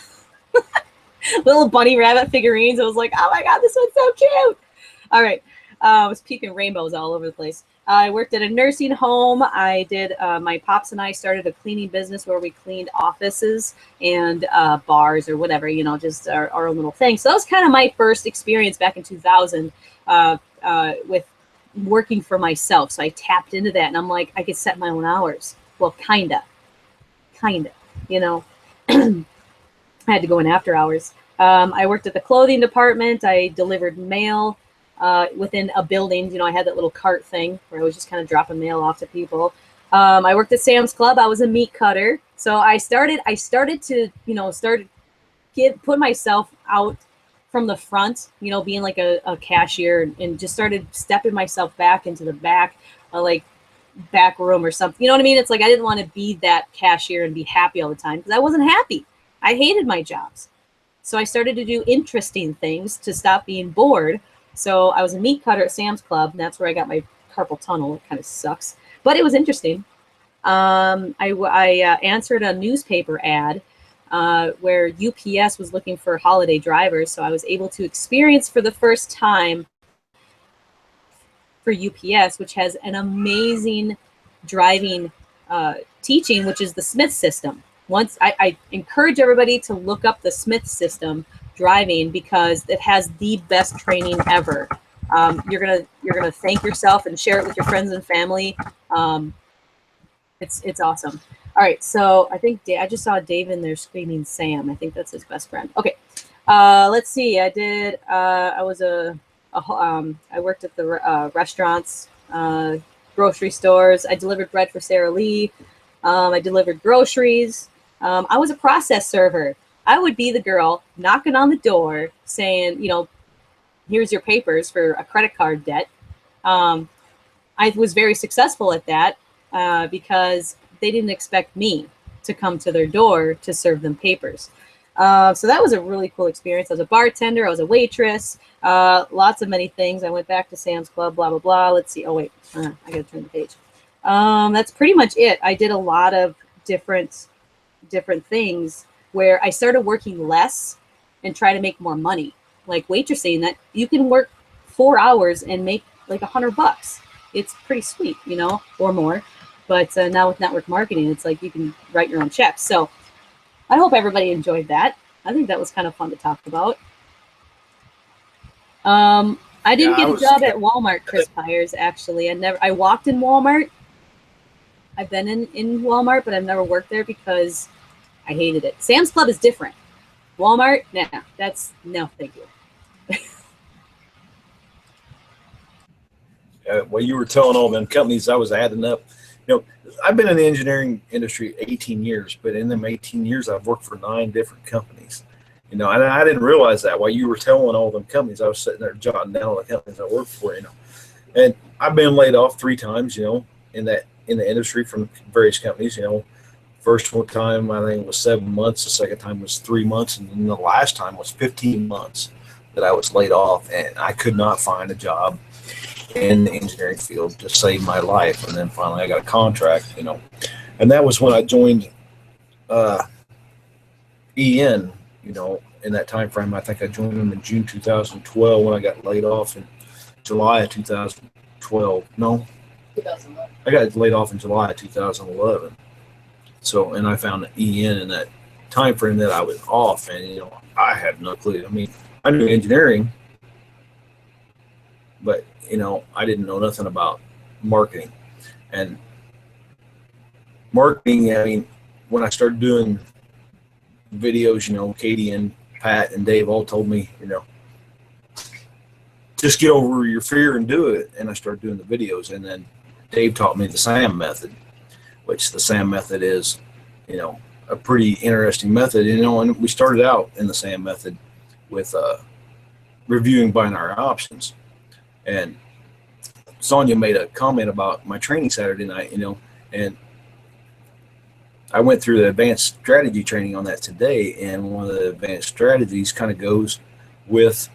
Little bunny rabbit figurines. I was like, oh my God, this one's so cute. All right. I was peeking rainbows all over the place. I worked at a nursing home. I did, my pops and I started a cleaning business where we cleaned offices and bars or whatever, just our own little thing. So that was kind of my first experience back in 2000 with working for myself. So I tapped into that and I'm like, I could set my own hours. Well, kinda, I had to go in after hours. I worked at the clothing department. I delivered mail within a building. I had that little cart thing where I was just kind of dropping mail off to people. I worked at Sam's Club. I was a meat cutter. So I started to, put myself out from the front, being like a cashier and just started stepping myself back into the back room or something. You know what I mean? It's like I didn't want to be that cashier and be happy all the time because I wasn't happy. I hated my jobs. So I started to do interesting things to stop being bored. So I was a meat cutter at Sam's Club, and that's where I got my carpal tunnel. It kind of sucks, but it was interesting. I answered a newspaper ad where UPS was looking for holiday drivers. So I was able to experience for the first time for UPS, which has an amazing driving teaching, which is the Smith system. I encourage everybody to look up the Smith system driving because it has the best training ever. You're gonna thank yourself and share it with your friends and family. It's awesome. All right, so I think I just saw Dave in there screaming Sam. I think that's his best friend. Okay, let's see. I did. I worked at the restaurants, grocery stores. I delivered bread for Sara Lee. I delivered groceries. I was a process server. I would be the girl knocking on the door saying, here's your papers for a credit card debt. I was very successful at that because they didn't expect me to come to their door to serve them papers. So that was a really cool experience. I was a bartender. I was a waitress. Lots of many things. I went back to Sam's Club, blah, blah, blah. Let's see. Oh, wait. I got to turn the page. That's pretty much it. I did a lot of different things where I started working less and try to make more money. like waitressing, that you can work 4 hours and make like $100. It's pretty sweet, you know, or more. But now with network marketing, it's like you can write your own checks. So I hope everybody enjoyed that. I think that was kind of fun to talk about. I didn't get a job at Walmart, Chris Pyers, actually. I walked in Walmart. I've been in Walmart, but I've never worked there because I hated it. Sam's Club is different. Walmart, nah, no, thank you. Well, you were telling all them companies I was adding up. You know, I've been in the engineering industry 18 years, but in them 18 years, I've worked for 9 different companies. You know, and I didn't realize that while you were telling all them companies, I was sitting there jotting down all the companies I worked for, you know. And I've been laid off 3 times, you know, in the industry from various companies, you know. First one time, I think it was 7 months. The second time was 3 months. And then the last time was 15 months that I was laid off. And I could not find a job in the engineering field to save my life. And then finally I got a contract, you know. And that was when I joined EN, you know, in that time frame. I think I joined them in June 2012 when I got laid off in July of 2012. No, 2011. I got laid off in July of 2011. So, and I found an EN in that time frame that I was off, and, you know, I had no clue. I mean, I knew engineering, but, you know, I didn't know nothing about marketing. And marketing, I mean, when I started doing videos, you know, Katie and Pat and Dave all told me, you know, just get over your fear and do it. And I started doing the videos. And then Dave taught me the SAM method, which the SAM method is, you know, a pretty interesting method. You know, and we started out in the SAM method with reviewing binary options. And Sonia made a comment about my training Saturday night, you know, and I went through the advanced strategy training on that today, and one of the advanced strategies kind of goes with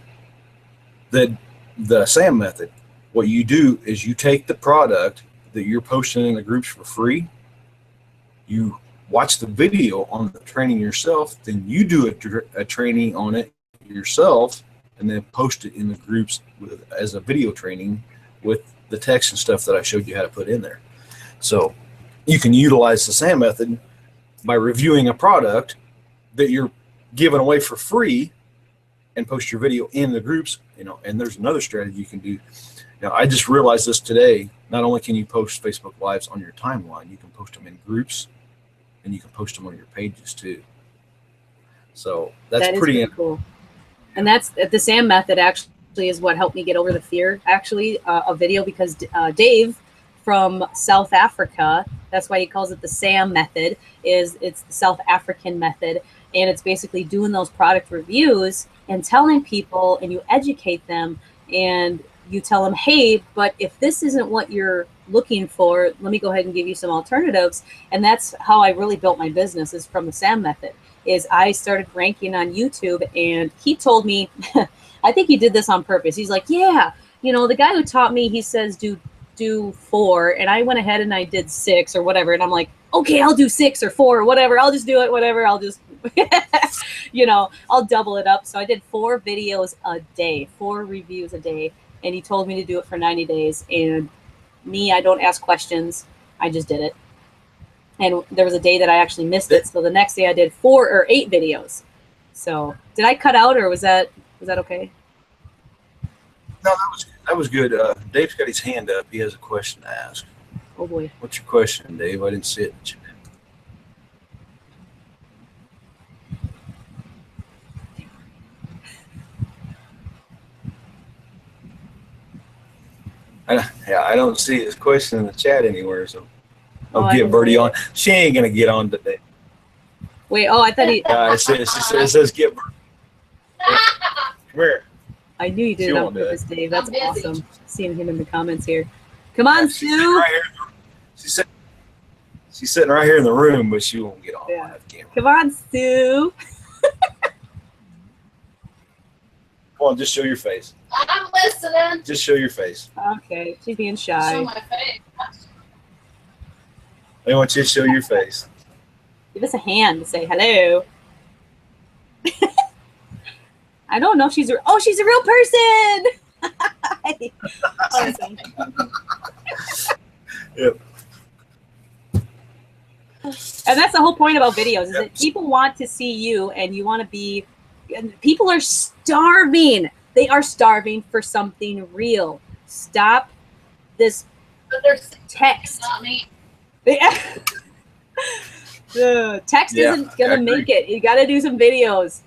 the SAM method. What you do is you take the product that you're posting in the groups for free, you watch the video on the training yourself, then you do a training on it yourself, and then post it in the groups as a video training with the text and stuff that I showed you how to put in there. So you can utilize the SAM method by reviewing a product that you're giving away for free and post your video in the groups, you know. And there's another strategy you can do. Now, I just realized this today. Not only can you post Facebook Lives on your timeline, you can post them in groups, and you can post them on your pages too. So that's pretty cool. And that's the SAM method actually is what helped me get over the fear actually of video, because Dave from South Africa, that's why he calls it the SAM method, it's the South African method. And it's basically doing those product reviews and telling people, and you educate them, and you tell them, hey, but if this isn't what you're looking for, let me go ahead and give you some alternatives. And that's how I really built my business, is from the SAM method. Is I started ranking on YouTube, and he told me, I think he did this on purpose. He's like, yeah, you know, the guy who taught me, he says do 4, and I went ahead and I did 6 or whatever, and I'm like, okay, I'll do 6 or 4 or whatever, I'll just do it, whatever, I'll just you know, I'll double it up. So I did 4 videos a day, 4 reviews a day, and he told me to do it for 90 days. And me, I don't ask questions, I just did it. And there was a day that I actually missed it, so the next day I did 4 or 8 videos. So did I cut out, or was that okay? No, that was good. Dave's got his hand up. He has a question to ask. Oh boy. What's your question, Dave? I didn't see it. I don't see his question in the chat anywhere, so I'll get Birdie on. She ain't gonna get on today. Wait, I thought he. It says get Birdie. Come here. I knew you did it on purpose, Dave. That's awesome. Seeing him in the comments here. Come on, Sue. She's sitting right here in the room, but she won't get on. Yeah. Come on, Sue. Come on, just show your face. I'm listening. Just show your face. Okay, she's being shy. Show my face. I want you to show your face. Give us a hand to say hello. I don't know if she's she's a real person. Awesome. Yep. And that's the whole point about videos, is that people want to see you, and you want to be, and people are starving. They are starving for something real. Stop this But there's text. not me. The text Yeah, isn't gonna make it. You got to do some videos.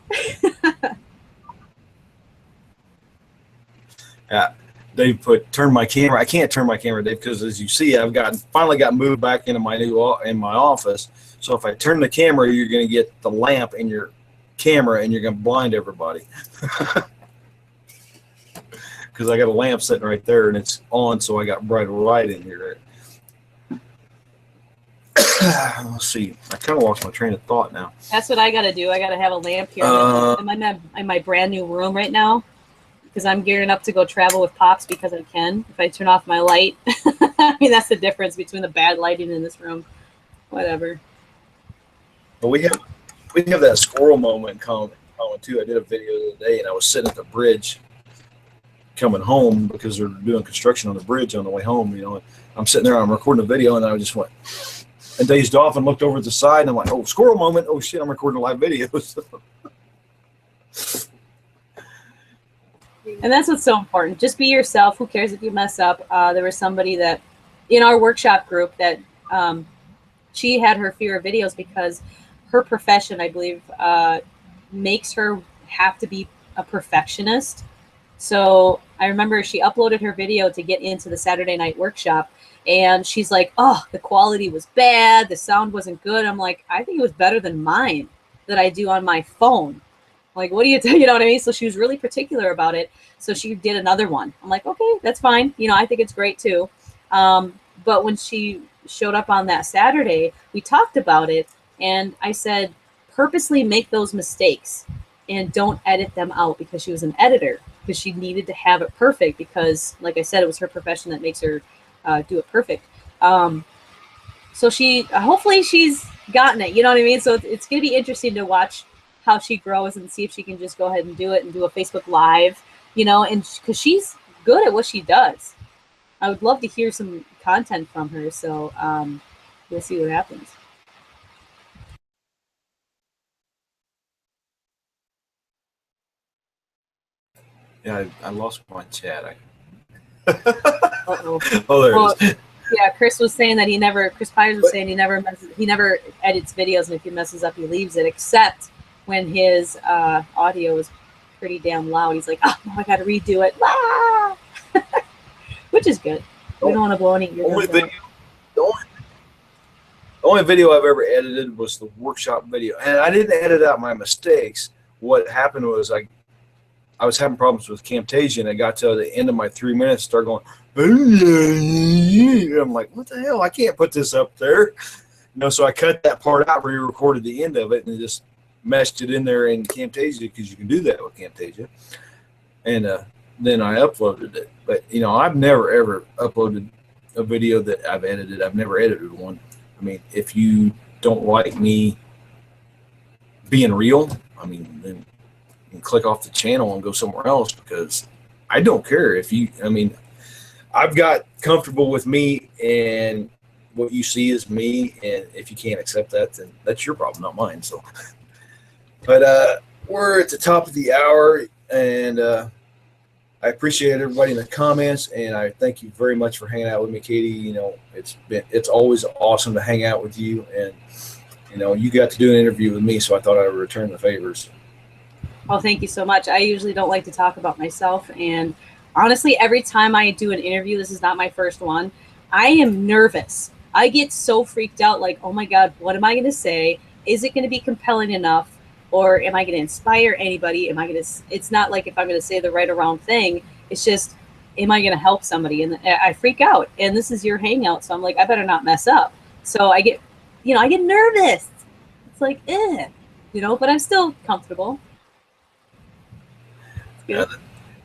Yeah, Dave turn my camera. I can't turn my camera, Dave, because as you see, finally got moved back into my in my office. So if I turn the camera, you're going to get the lamp in your camera, and you're going to blind everybody. Because I got a lamp sitting right there, and it's on, so I got bright light in here. Let's see. I kind of lost my train of thought now. That's what I got to do. I got to have a lamp here. I'm in my brand new room right now, because I'm gearing up to go travel with Pops because I can. If I turn off my light, I mean, that's the difference between the bad lighting in this room. Whatever. But we have that squirrel moment comment too. I did a video the other day, and I was sitting at the bridge coming home because they're doing construction on the bridge on the way home. You know, and I'm sitting there, I'm recording a video, and I just went and dazed off and looked over at the side, and I'm like, oh, squirrel moment. Oh shit, I'm recording a live video. And that's what's so important. Just be yourself. Who cares if you mess up? There was somebody that in our workshop group that she had her fear of videos because her profession, I believe, makes her have to be a perfectionist. So I remember she uploaded her video to get into the Saturday night workshop, and she's like, oh, the quality was bad. The sound wasn't good. I'm like, I think it was better than mine that I do on my phone. Like, what do you you know what I mean? So she was really particular about it. So she did another one. I'm like, okay, that's fine. You know, I think it's great too. But when she showed up on that Saturday, we talked about it. And I said, purposely make those mistakes and don't edit them out, because she was an editor, because she needed to have it perfect, because like I said, it was her profession that makes her do it perfect. So she, hopefully she's gotten it, you know what I mean? So it's going to be interesting to watch how she grows and see if she can just go ahead and do it and do a Facebook Live, you know, and because she's good at what she does. I would love to hear some content from her. So we'll see what happens. Yeah, I lost my chat. Uh-oh. Oh, there it is. Yeah, Chris was saying that Chris Pires was saying he never edits videos, and if he messes up, he leaves it, except when his audio is pretty damn loud. He's like, oh, I got to redo it. Ah! Which is good. We don't want to blow any ears out. The only video I've ever edited was the workshop video, and I didn't edit out my mistakes. What happened was I was having problems with Camtasia, and I got to the end of my 3 minutes, started going, and I'm like, what the hell? I can't put this up there. You know, so I cut that part out, re-recorded the end of it, and just meshed it in there in Camtasia, because you can do that with Camtasia. And then I uploaded it. But, you know, I've never, ever uploaded a video that I've edited. I've never edited one. I mean, if you don't like me being real, I mean, then you can click off the channel and go somewhere else, because I don't care if you, I mean, I've got comfortable with me, and what you see is me, and if you can't accept that, then that's your problem, not mine. So, but we're at the top of the hour, and I appreciate everybody in the comments, and I thank you very much for hanging out with me, Katie. You know, it's always awesome to hang out with you, and you know, you got to do an interview with me, so I thought I would return the favors. Well, thank you so much. I usually don't like to talk about myself, and honestly, every time I do an interview, this is not my first one, I am nervous. I get so freaked out, like, oh my God, what am I going to say? Is it going to be compelling enough? Or am I going to inspire anybody? It's not like if I'm going to say the right or wrong thing. It's just, am I going to help somebody? And I freak out. And this is your hangout, so I'm like, I better not mess up. So I get nervous. It's like, but I'm still comfortable. Yeah,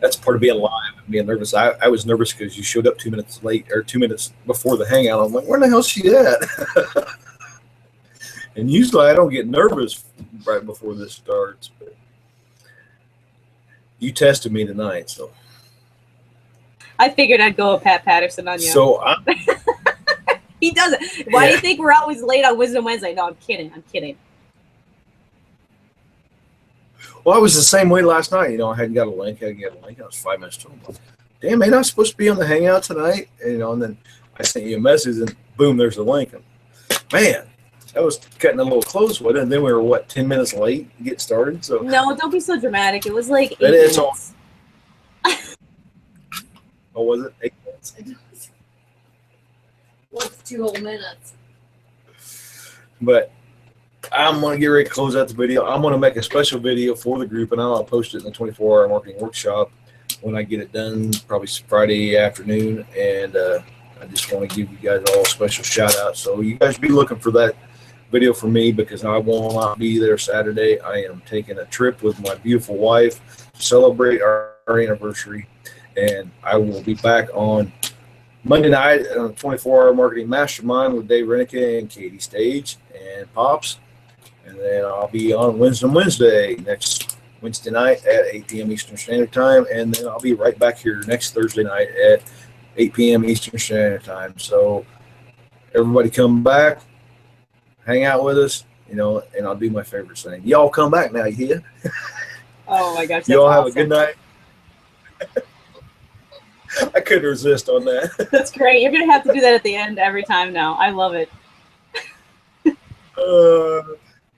that's part of being live and being nervous. I was nervous because you showed up 2 minutes late, or 2 minutes before the hangout. I'm like, where the hell's she at? And usually I don't get nervous right before this starts. But you tested me tonight, so. I figured I'd go with Pat Patterson on you. So he doesn't. Why do you think we're always late on Wisdom Wednesday? No, I'm kidding. I'm kidding. Well, I was the same way last night. I hadn't got a link. I was 5 minutes to them. Damn, ain't I supposed to be on the Hangout tonight? And then I sent you a message, and boom, there's the link. And, man, that was cutting a little close with it. And then we were, 10 minutes late to get started? So no, don't be so dramatic. It was like 8 minutes. Oh, was it 8 minutes? What's 2 whole minutes? But I'm going to get ready to close out the video. I'm going to make a special video for the group, and I'll post it in the 24-hour marketing workshop when I get it done, probably Friday afternoon. And I just want to give you guys all a special shout out. So you guys be looking for that video from me, because I will not be there Saturday. I am taking a trip with my beautiful wife to celebrate our anniversary, and I will be back on Monday night on the 24-hour marketing mastermind with Dave Renick and Kati Stage and Pops. And then I'll be on Wednesday, next Wednesday night at 8 p.m. Eastern Standard Time. And then I'll be right back here next Thursday night at 8 p.m. Eastern Standard Time. So everybody come back, hang out with us, and I'll do my favorite thing. Y'all come back now, you hear? Oh, my gosh. Y'all have awesome. a good night. I couldn't resist on that. That's great. You're going to have to do that at the end every time now. I love it.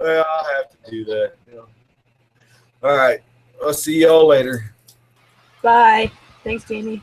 I'll have to do that. All right. I'll see y'all later. Bye. Thanks, Jamie.